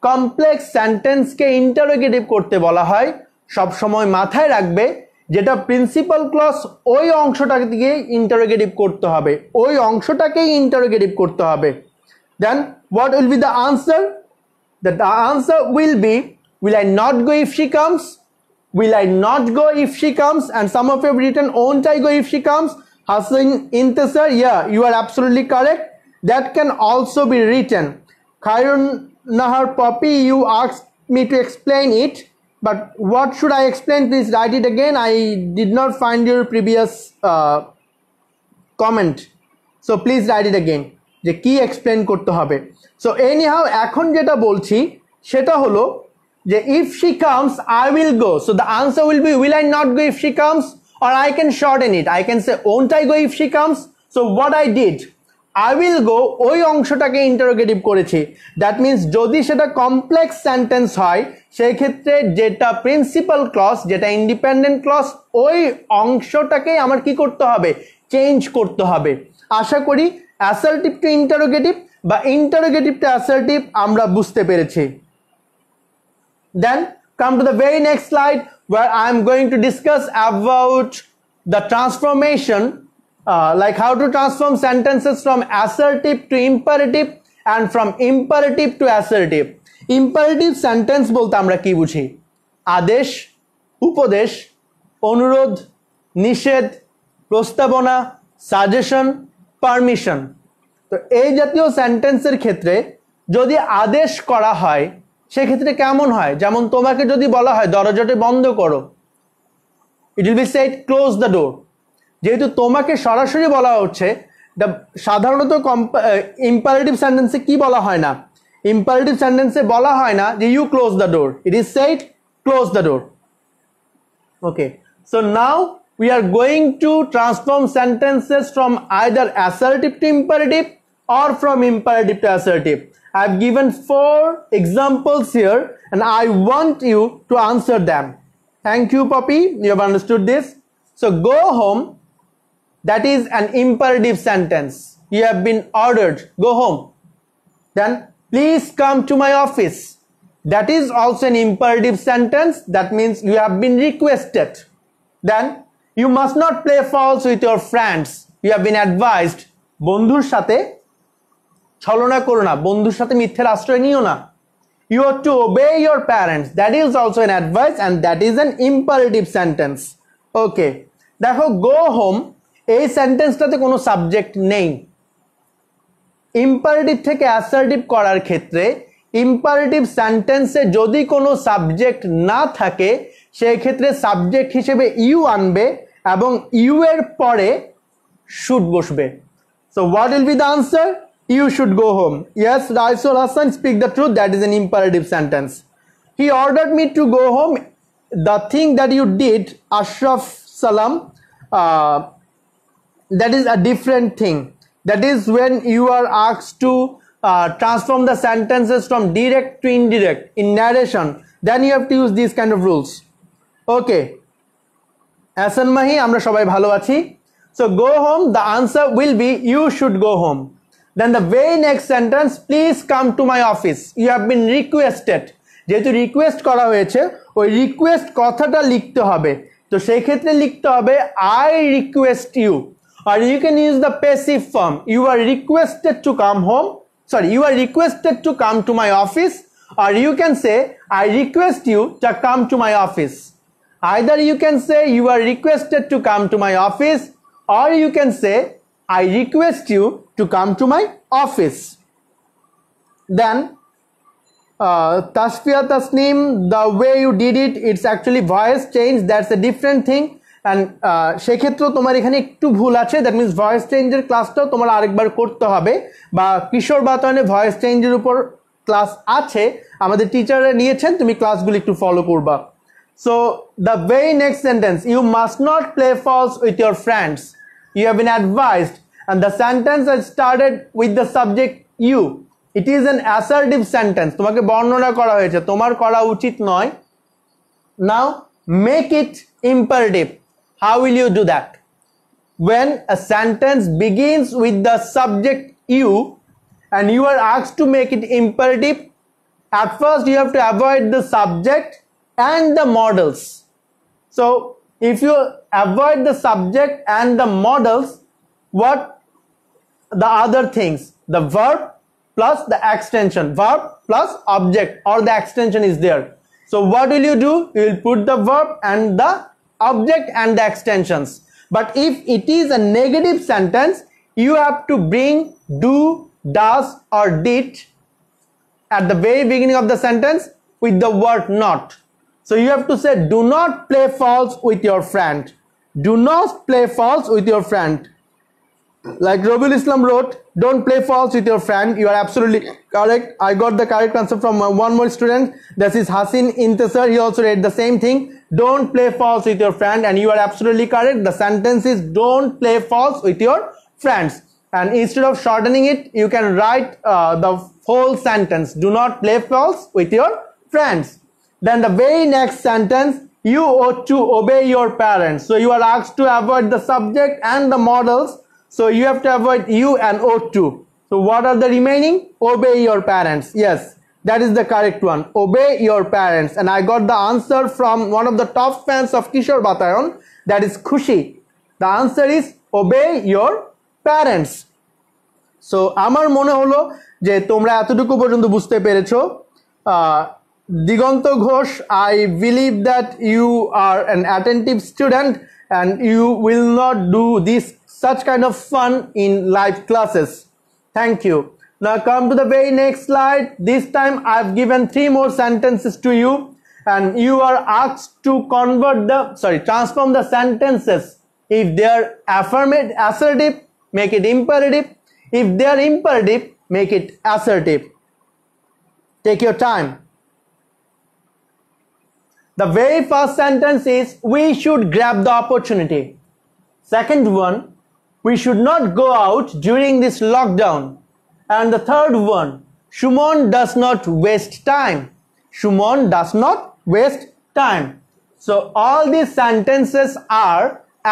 A: কমপ্লেক্স সেন্টেন্সকে ইন্টারোগেটিভ করতে বলা হয়, সব সময় মাথায় রাখবে যেটা প্রিন্সিপাল ক্লজ ওই অংশটাকে দিয়ে ইন্টারোগেটিভ করতে হবে, ওই অংশটাকেই ইন্টারোগেটিভ করতে হবে। Then what will be the answer? The answer will be, will I not go if she comes? Will I not go if she comes? And some of you have written won't I go if she comes? Hassan Intasar, yeah, you are absolutely correct. That can also be written. Khairun Nahar Poppy, you asked me to explain it, but what should I explain? Please write it again. I did not find your previous comment, so please write it again. যে কি explain করতে হবে। So anyhow এখন যেটা বলছি সেটা হলো যে if she comes I will go. So the answer will be will I not go if she comes, or I can shorten it. I can say won't I go if she comes. So what I did, I will go ওই অংশটাকে interrogative করেছি। That means যদি সেটা complex sentence হয় সেই ক্ষেত্রে যেটা principal clause, যেটা ইন্ডিপেন্ডেন্ট ক্লজ, ওই অংশটাকেই আমার কি করতে হবে, চেঞ্জ করতে হবে। আশা করি assertive to interrogative বা interrogative to assertive আমরা বুঝতে পেরেছি। Then come to the very next slide where I am going to discuss about the transformation, like how to transform sentences from assertive to imperative and from imperative to assertive. Imperative sentence বলতে আমরা কি বুঝি? আদেশ, উপদেশ, অনুরোধ, নিষেধ, প্রস্তাবনা, suggestion, permission. তো এই জাতীয় সেন্টেন্সের ক্ষেত্রে যদি আদেশ করা হয় সেক্ষেত্রে কেমন হয়, যেমন তোমাকে যদি বলা হয় দরজাটি বন্ধ করো, it will be shed close the ডোর। যেহেতু তোমাকে সরাসরি বলা হচ্ছে, সাধারণত ইম্পারেটিভ সেন্টেন্সে কি বলা হয় না, ইম্পারেটিভ সেন্টেন্সে বলা হয় না যে you close the door, it is said close the door. Okay, so now we are going to transform sentences from either assertive to imperative or from imperative to assertive? I've given 4 examples here and I want you to answer them. Thank you, Poppy. You have understood this. So go home, that is an imperative sentence. You have been ordered, go home. Then please come to my office. That is also an imperative sentence. That means you have been requested. Then you must not play false with your friends. You have been advised. বন্ধুর সাথে ছলনা করো না, বন্ধুর সাথে মিথ্যের আশ্রয় নিও না. You have to obey your parents. That is also an advice and that is an imperative sentence. Okay. দেখো go home এই সেন্টেন্সটাতে কোনো সাবজেক্ট নেই. ইম্পারেটিভ থেকে অ্যাসার্টিভ করার ক্ষেত্রে ইম্পারেটিভ সেন্টেন্সে যদি কোনো সাবজেক্ট না থাকে সেই ক্ষেত্রে সাবজেক্ট হিসেবে ইউ আনবে এবং ইউ এর পরে শুড বসবে. So what will be the answer? You should go home. Yes, Raisul Hassan, speak the truth. That is an imperative sentence. He ordered me to go home. The thing that you did, Ashraf Salam, that is a different thing. That is when you are asked to transform the sentences from direct to indirect in narration. Then you have to use these kind of rules. Okay. Hasan Mahi, amra shobai bhalo achi. So go home, the answer will be you should go home. Then the very next sentence, please come to my office. You have been requested. যেহেতু request করা হয়েছে ওই request কথাটা লিখতে হবে, তো সেই ক্ষেত্রে লিখতে হবে I request you, or you can use the passive form. You are requested to come home. Sorry, you are requested to come to my office, or you can say I request you to come to my office. Either you can say you are requested to come to my office, or you can say I request you to come to my office. Then Tasfia Tasneem, the way you did it, it's actually voice change. That's a different thing. And সেক্ষেত্রে তোমার এখানে একটু ভুল আছে. That means voice চেঞ্জের ক্লাসটাও তোমার আরেকবার করতে হবে, বা কিশোর বাতায়নে ভয়েস চেঞ্জের উপর ক্লাস আছে, আমাদের টিচাররা নিয়েছেন, তুমি ক্লাসগুলো একটু ফলো করবা. So the very next sentence, you must not play false with your friends. You have been advised, and the sentence has started with the subject you. It is an assertive sentence. তোমাকে বর্ণনা করা হয়েছে, তোমার করা উচিত নয়. Now make it imperative. How will you do that? When a sentence begins with the subject you and you are asked to make it imperative, at first you have to avoid the subject and the modals. So if you avoid the subject and the modals, what the other things? The verb plus the extension, verb plus object, or the extension is there. So what will you do? You will put the verb and the object and the extensions. But if it is a negative sentence, you have to bring do, does or did at the very beginning of the sentence with the word not. So you have to say do not play false with your friend. Do not play false with your friend. Like Robul Islam wrote, don't play false with your friend. You are absolutely correct. I got the correct answer from one more student. This is Hasin Intasar. He also read the same thing. Don't play false with your friend, and you are absolutely correct. The sentence is don't play false with your friends. And instead of shortening it, you can write the whole sentence. Do not play false with your friends. Then the very next sentence, you ought to obey your parents. So you are asked to avoid the subject and the modals. So you have to avoid you and ought to. So what are the remaining? Obey your parents. Yes, that is the correct one. Obey your parents. And I got the answer from one of the top fans of Kishore Batayon. That is Khushi. The answer is obey your parents. So আমার মনে হলো যে তোমরা এতটুকু পর্যন্ত বুঝতে পেরেছো. Digonto Ghosh, I believe that you are an attentive student and you will not do this such kind of fun in live classes. Thank you. Now come to the very next slide. This time I've given 3 more sentences to you and you are asked to transform the sentences. If they are assertive, make it imperative. If they are imperative, make it assertive. Take your time. The very first sentence is we should grab the opportunity. Second one, we should not go out during this lockdown. And the third one, Shumon does not waste time. Shumon does not waste time. So all these sentences are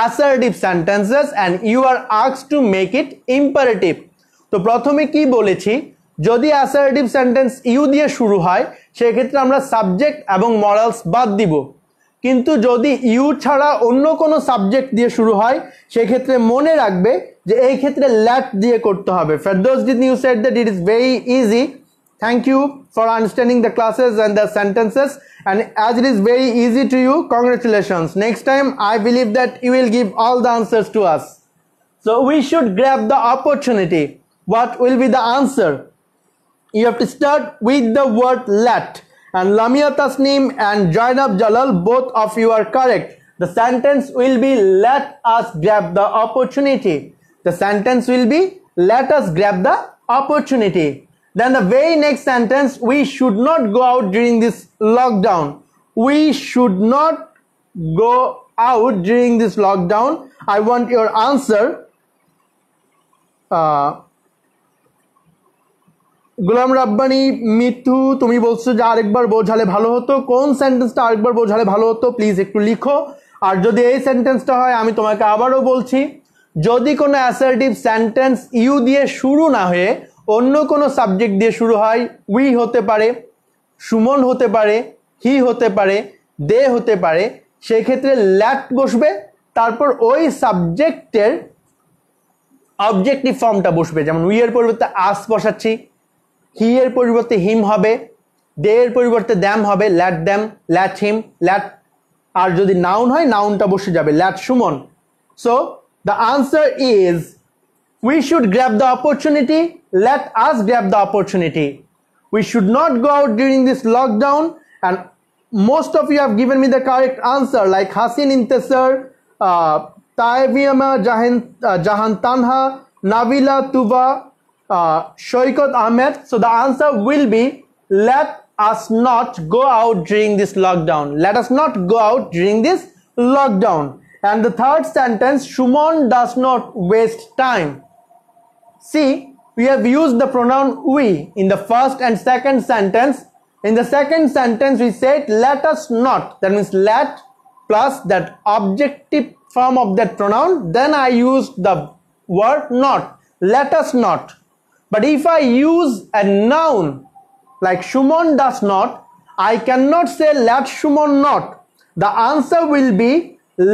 A: assertive sentences and you are asked to make it imperative. তো প্রথমে কি বলেছি, যদি assertive sentence you দিয়ে শুরু হয় সেই ক্ষেত্রে আমরা সাবজেক্ট এবং মরালস বাদ দিব, কিন্তু যদি ইউ ছাড়া অন্য কোনো সাবজেক্ট দিয়ে শুরু হয় সেই ক্ষেত্রে মনে রাখবে যে এই ক্ষেত্রে ল্যাট দিয়ে করতে হবে। Ferdous you said that it is very easy. Thank you for understanding the classes and the sentences, and as it is very easy to you, congratulations. Next time I believe that you will give all the answers to us. So we should grab the opportunity. What will be the answer? You have to start with the word let. And Lamia Tasneem and Jainab Jalal, both of you are correct. The sentence will be let us grab the opportunity. The sentence will be let us grab the opportunity. Then the very next sentence, we should not go out during this lockdown. We should not go out during this lockdown. I want your answer. গোলাম রাব্বানি মিথু, তুমি বলছো যে আরেকবার বোঝালে ভালো হতো। কোন সেন্টেন্সটা আরেকবার বোঝালে ভালো হতো প্লিজ একটু লিখো। আর যদি এই সেন্টেন্সটা হয় আমি তোমাকে আবারও বলছি, যদি কোনো অ্যাসার্টিভ সেন্টেন্স ইউ দিয়ে শুরু না হয়ে অন্য কোনো সাবজেক্ট দিয়ে শুরু হয়, উই হতে পারে, সুমন হতে পারে, হি হতে পারে, দে হতে পারে, সেই ক্ষেত্রে ল্যাট বসবে, তারপর ওই সাবজেক্টের অবজেক্টিভ ফর্মটা বসবে। যেমন উই এর পরিবর্তে আস বসাচ্ছি, হি এর পরিবর্তে হিম হবে, দে এর পরিবর্তে দ্যাম হবে, ল্যাট দ্যাম, ল্যাট হিম, ল্যাট, আর যদি নাউন হয় নাউনটা বসে যাবে ল্যাট Suman. So the answer is we should grab the opportunity. Let us grab the opportunity. We should not go out during this lockdown, and most of you have given me the correct answer, like Hasin Intesar, Taibiyama Jahan Tanha, Nabila Tuba, Shoikot Ahmed. So the answer will be let us not go out during this lockdown. Let us not go out during this lockdown. And the third sentence, Shumon does not waste time. See, we have used the pronoun we in the first and second sentence. In the second sentence, we said let us not. That means let plus that objective form of that pronoun. Then I used the word not. Let us not. But if I use a noun like Shumon does not, I cannot say let Shumon not. The answer will be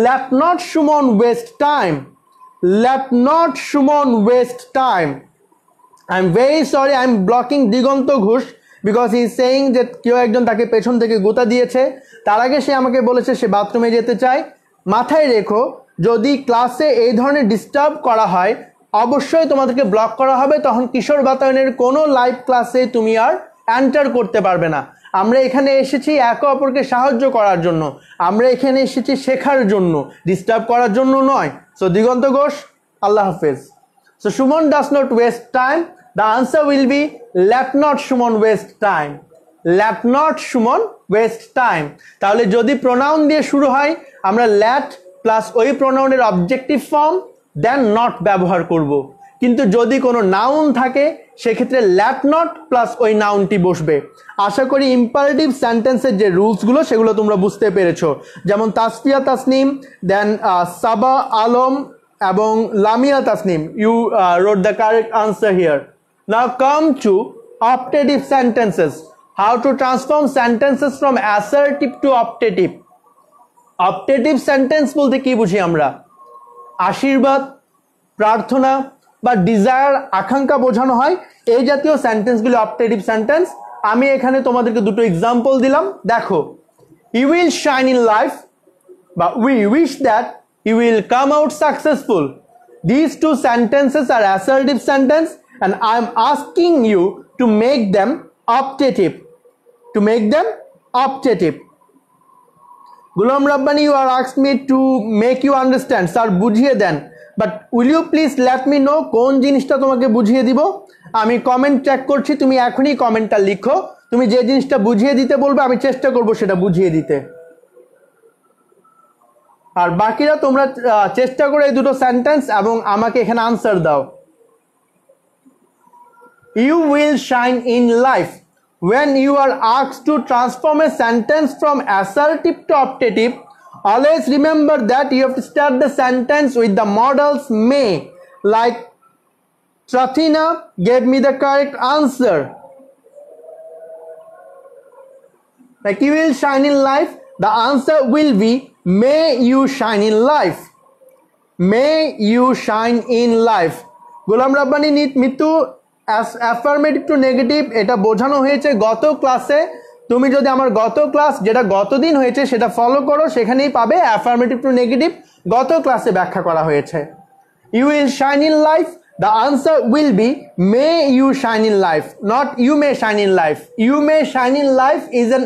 A: let not Shumon waste time. Let not Shumon waste time. I'm very sorry, I'm blocking Digonto Ghosh because he is saying that কেউ একজন তাকে পেছন থেকে গোতা দিয়েছে, তার আগে সে আমাকে বলেছে সে বাথরুমে যেতে চায়। মাথায় রেখো, যদি ক্লাসে এই ধরনের ডিস্টার্ব করা হয় অবশ্যই তোমাদেরকে ব্লক করা হবে, তখন কিশোর বাতায়নের কোনো লাইভ ক্লাসে তুমি আর এন্টার করতে পারবে না। আমরা এখানে এসেছি একে অপরকে সাহায্য করার জন্য, আমরা এখানে এসেছি শেখার জন্য, ডিস্টার্ব করার জন্য নয়। সো দিগন্ত ঘোষ, আল্লাহ হাফেজ। So Suman does not waste time, the answer will be let not Suman waste time. Let not Suman waste time. তাহলে যদি প্রোনাউন দিয়ে শুরু হয় আমরা লেট প্লাস ওই প্রোনাউনের অবজেক্টিভ ফর্ম দেন নট ব্যবহার করব, কিন্তু যদি কোনো নাউন থাকে সেক্ষেত্রে ল্যাট নট প্লাস ওই নাউনটি বসবে। আশা করি ইম্পারেটিভ সেন্টেন্সের যে রুলসগুলো সেগুলো তোমরা বুঝতে পেরেছো। যেমন তাসফিয়া তাসনিম, দেন সাবা আলম এবং Lamia Tasnim, you wrote the correct answer here. Now come to optative sentences. How to transform sentences from assertive to optative. Optative sentence বলতে কি বুঝি আমরা? আশীর্বাদ, প্রার্থনা বা ডিজায়ার, আকাঙ্ক্ষা বোঝানো হয়, এই জাতীয় সেন্টেন্সগুলো অপটেটিভ সেন্টেন্স। আমি এখানে তোমাদেরকে দুটো এক্সাম্পল দিলাম, দেখো। You will shine in life বা we wish that you will come out successful. These two sentences are assertive sentence and I am asking you to make them optative. To make them optative. Gulam Rabbani, you are asked me to make you understand. Sir, বুঝিয়ে দেন। But will you please let me know কোন জিনিসটা তোমাকে বুঝিয়ে দিব? আমি comment check করছি, তুমি এখনই কমেন্টটা লিখো। তুমি যে জিনিসটা বুঝিয়ে দিতে বলবে আমি চেষ্টা করব সেটা বুঝিয়ে দিতে। আর বাকিরা তোমরা চেষ্টা করে এই দুটো সেন্টেন্স এবং আমাকে এখানে আনসার দাও। You will shine in life. When you are asked to transform a sentence from assertive to optative, always remember that you have to start the sentence with the modals may. Like Trathina gave me the correct answer. Like you will shine in life, the answer will be may you shine in life. May you shine in life. Gulam Rabbani Mitu affirmative two negative এটা বোঝানো হয়েছে গত ক্লাসে। তুমি যদি আমার গত class যেটা গতদিন হয়েছে সেটা ফলো করো, সেখানেই পাবে অ্যাফার্মেটিভ টু নেগেটিভ গত ক্লাসে ব্যাখ্যা করা হয়েছে। You will shine in life, the answer will be may you shine in life, not you may shine in life. You may shine in life is an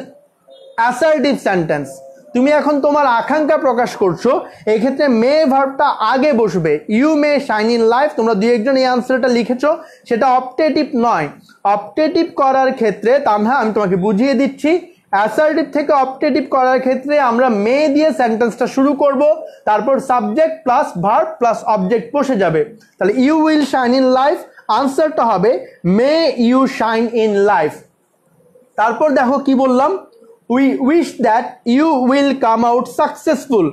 A: assertive sentence. তুমি এখন তোমার আকাঙ্ক্ষা প্রকাশ করছো, এই ক্ষেত্রে মে ভার্বটা আগে বসবে। You may shine in life, তোমরা দুই একজন এই আনসারটা লিখেছো, সেটা অপটেটিভ নয়। অপটেটিভ করার ক্ষেত্রে তানহা আমি তোমাকে বুঝিয়ে দিচ্ছি, অ্যাসার্টিভ থেকে অপটেটিভ করার ক্ষেত্রে আমরা মে দিয়ে সেন্টেন্সটা শুরু করব, তারপর subject plus verb plus object বসে যাবে। তাহলে you will shine in life, আনসারটা হবে may you shine in life. তারপর দেখো কি বললাম, we wish that you will come out successful.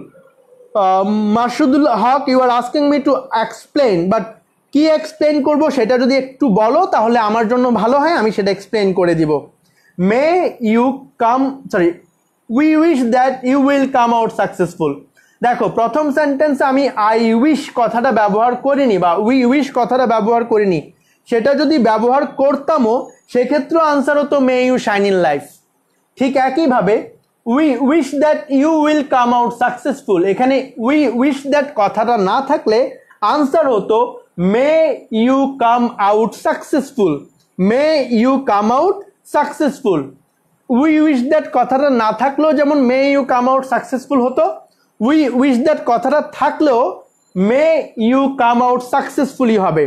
A: Marshudul Haq, you are asking me to explain, but কি এক্সপ্লেন করব সেটা যদি একটু বলো তাহলে আমার জন্য ভালো হয়, আমি সেটা এক্সপ্লেন করে দিব। May you come, sorry, we wish that you will come out successful. দেখো প্রথম সেন্টেন্সে আমি আই উইশ কথাটা ব্যবহার করিনি বা উই উইশ কথাটা ব্যবহার করিনি, সেটা যদি ব্যবহার করতামও সেক্ষেত্রেও আনসার হতো may you shine in life. ঠিক একইভাবে we wish that you will come out successful, এখানে উই উইশ দ্যাট কথাটা না থাকলে আনসার হতো may you come out successful, may you come out successful. We wish that কথাটা না থাকলেও যেমন may you come out successful হতো, উই উইশ দ্যাট কথাটা থাকলেও may you come out successfully হবে।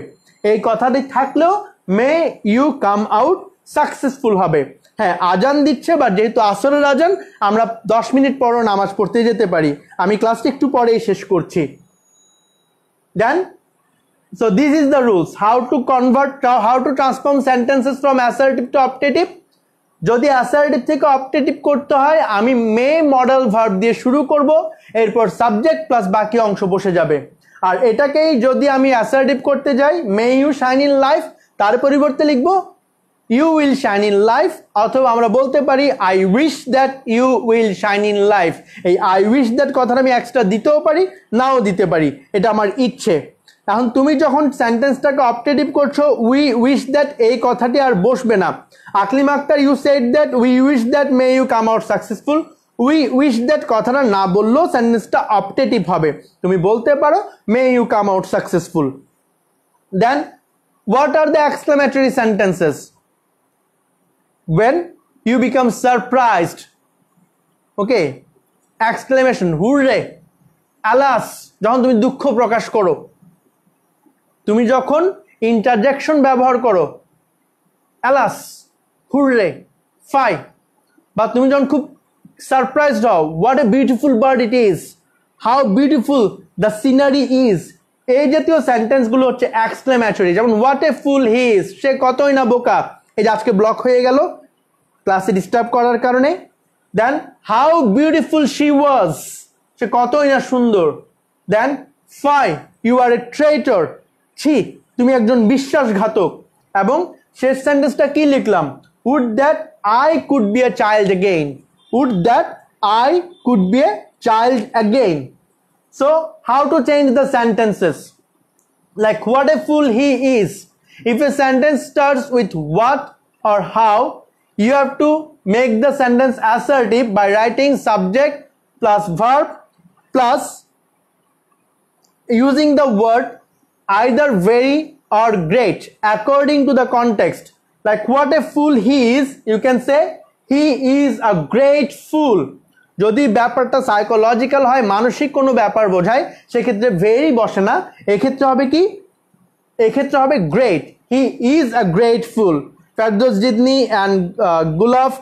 A: এই কথাটি থাকলেও may you come out successful হবে। হ্যাঁ, আজান দিচ্ছে, বা যেহেতু আসরের আজান আমরা 10 মিনিট পরও নামাজ পড়তে যেতে পারি। আমি ক্লাসটা একটু পরেই শেষ করছি। দেন so this is the rules how to transform sentences from assertive to optative. যদি assertive থেকে optative করতে হয় আমি মে মডেল ভার্ব দিয়ে শুরু করব, এরপর সাবজেক্ট প্লাস বাকি অংশ বসে যাবে। আর এটাকেই যদি আমি assertive করতে যাই may you shine in life, তার পরিবর্তে লিখব you will shine in life, অথবা আমরা বলতে পারি I wish that you will shine in life. এই আই উইশ দ্যাট কথাটা আমি এক্সট্রা দিতেও পারি, নাও দিতে পারি, এটা আমার ইচ্ছে। এখন তুমি যখন সেন্টেন্সটাকে অপটেটিভ করছো, উই উইশ দ্যাট এই কথাটি আর বসবে না। Aklim Akter, you said that we wish that may you come out successful, we wish that কথাটা না বললেও সেন্টেন্সটা অপটেটিভ হবে। তুমি বলতে পারো may you come out successful. Then what are the exclamatory sentences? When you become surprised, okay, exclamation, hurray, alas, যখন তুমি দুঃখ প্রকাশ করো, তুমি যখন ইন্টারজেকশন ব্যবহার করো alas, hurray, fie, বা তুমি যখন খুব সারপ্রাইজড হও, what a beautiful bird it is, how beautiful the scenery is, এই জাতীয় সেন্টেন্সগুলো হচ্ছে এক্সক্লেমেটরি। যেমন what a fool he is, সে কতই না বোকা, এই যে আজকে ব্লক হয়ে গেল ক্লাসে ডিস্টার্ব করার কারণে। Then how beautiful she was, সে কতই না সুন্দর। Then fie, you are a traitor, ছি তুমি একজন বিশ্বাসঘাতক। এবং শেষ সেন্টেন্সটা কি লিখলাম, would that I could be a child again, would that I could be a child again. So how to change the sentences? Like what a fool he is, if a sentence starts with what or how, you have to make the sentence assertive by writing subject plus verb plus using the word either very or great according to the context. Like what a fool he is, you can say he is a great fool. যদি ব্যাপারটা psychological হয়, মানসিক কোনো ব্যাপার বোঝায়, সেক্ষেত্রে very বসে না, এক্ষেত্রে হবে কি, এক্ষেত্রে হবে great, he is a great fool. Ferdous Zidni and Gulaf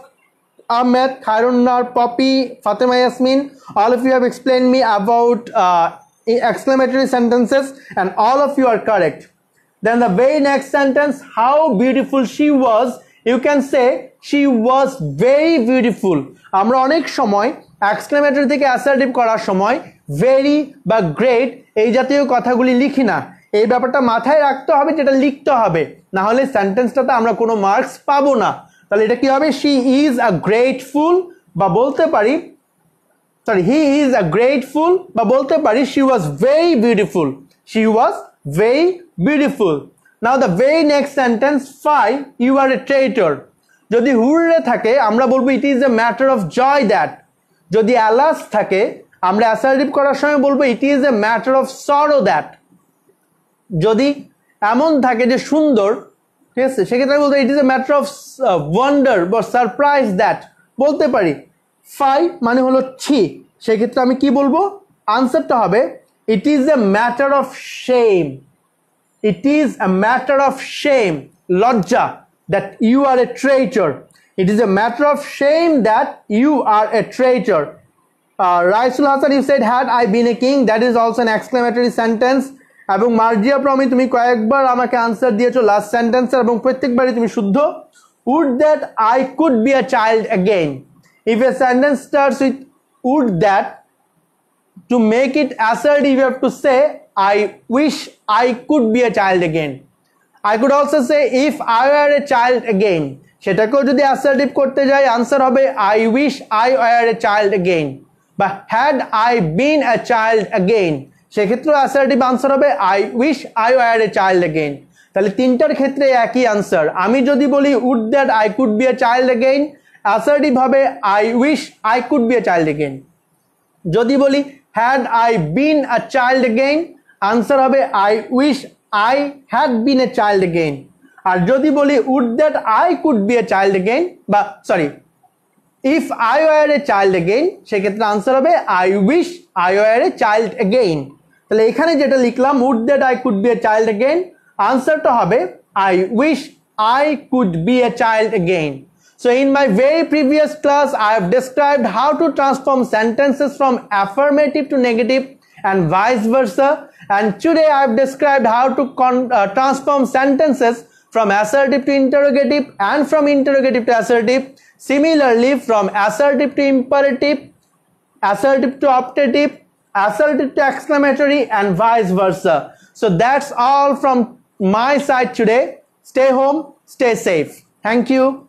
A: Ahmed, Khairunnar, Popy, Fatema Yasmin, all of you have explained me about exclamatory sentences and all of you are correct. Then the very next sentence, how beautiful she was, you can say she was very beautiful. আমরা অনেক সময় exclamatory থেকে assertive করার সময় very বা great এই জাতীয় কথাগুলি লিখি না। এই ব্যাপারটা মাথায় রাখতে হবে, যেটা লিখতে হবে, না হলে সেন্টেন্সটাতে আমরা কোনো মার্কস পাবো না। তাহলে এটা কি হবে, she is a grateful, বা বলতে পারি he is a grateful, বা বলতে পারি she was very beautiful. She was very beautiful. Now the very next sentence, fine, you are a traitor. যদি হুররে থাকে আমরা বলবো it is a matter of joy that. যদি alas থাকে আমরা অ্যাসার্টিভ করার সময় বলবো it is a matter of sorrow that. যদি এমন থাকে যে সুন্দর, ঠিক আছে, সেক্ষেত্রে বলতে it is a matter of wonder বা surprise that. বলতে পারি ফাই মানে হলো ছি, সেক্ষেত্রে আমি কি বলবো, আনসারটা হবে it is a matter of shame. It is a matter of shame, লজ্জা, that you are a traitor. It is a matter of shame that you are a traitor. Raisul Hasan, you said had I been a king, that is also an exclamatory sentence. এবং মার্জিয়া প্রমি তুমি কয়েকবার আমাকে answer দিয়েছো last sentence, এবং প্রত্যেকবারই তুমি শুদ্ধ। would that I could be a child again. If a sentence starts with would that, to make it assertive you have to say I wish I could be a child again. I could also say if I were a child again. সেটাকেও যদি assertive করতে যাই answer হবে I wish I were a child again. বা had I been a child again, সেক্ষেত্রেও assertive answer হবে I wish I were a child again. তাহলে তিনটার ক্ষেত্রে একই আনসার। আমি যদি বলি would that I could be a child again, assertive হবে I wish I could be a child again. যদি বলি had I been a child again, answer হবে I wish I had been a child again. আর যদি বলি would that I could be a child again, বা sorry if I were a child again, সেক্ষেত্রে answer হবে I wish I were a child again. তাহলে এখানে যেটা লিখলাম would that I could be a child again, আনসারটা হবে I wish I could be a child again. So in my very previous class I have described how to transform sentences from affirmative to negative and vice versa, and today I have described how to transform sentences from assertive to interrogative and from interrogative to assertive, similarly from assertive to imperative, assertive to optative, assertive to exclamatory, and vice versa. So that's all from my side today. Stay home, stay safe. Thank you.